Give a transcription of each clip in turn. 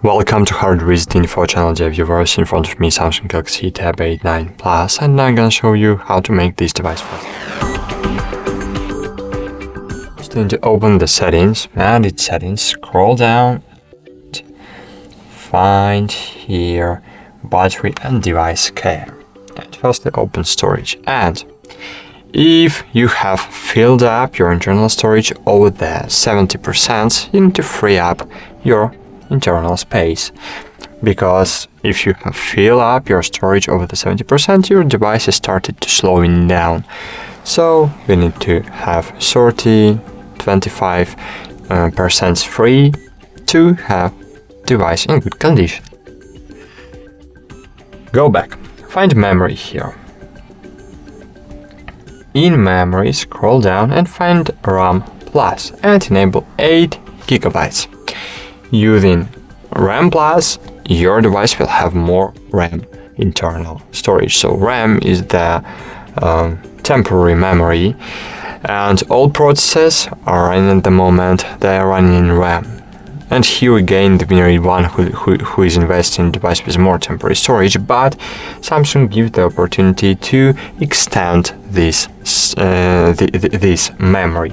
Welcome to HardReset.Info channel, dear viewers. In front of me Samsung Galaxy Tab 8 9 Plus, and I'm gonna show you how to make this device fast. Just need to open the settings, edit settings, scroll down, find here battery and device care, and firstly open storage. And if you have filled up your internal storage over the 70%, you need to free up your internal space, because if you have filled up your storage over the 70%, your device has started to slowing down. So you need to have 25% free to have device in good condition. Go back, find memory here. In memory, scroll down and find RAM Plus and enable 8 GB. Using RAM Plus, your device will have more RAM internal storage. So RAM is the temporary memory, and all processes are running at the moment, they are running in RAM. And here again, the binary one who is investing in device with more temporary storage, but Samsung gives the opportunity to extend this memory.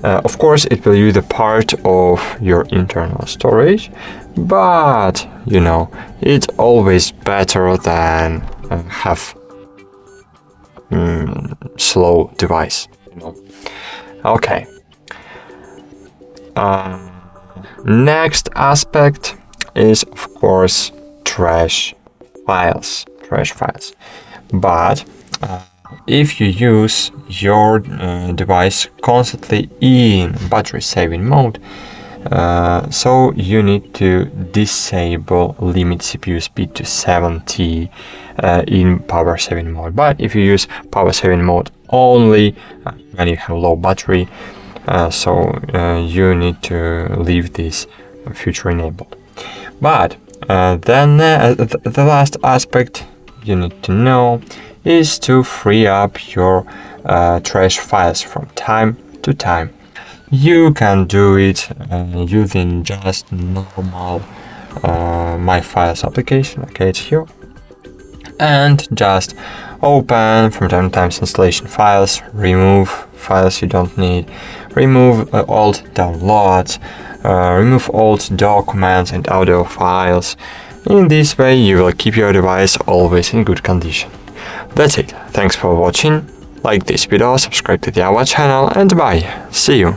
Of course, it will use a part of your internal storage, but you know, it's always better than have slow device. You know. Okay. Next aspect is, of course, trash files. But if you use your device constantly in battery saving mode, so you need to disable limit CPU speed to 70 in power saving mode. But if you use power saving mode only when you have low battery, you need to leave this feature enabled. But then the last aspect you need to know is to free up your trash files from time to time. You can do it using just normal My Files application. Okay, it's here. And just open from time to time installation files, remove files you don't need, remove old downloads, remove old documents and audio files. In this way, you will keep your device always in good condition. That's it. Thanks for watching. Like this video, subscribe to our channel, and bye. See you.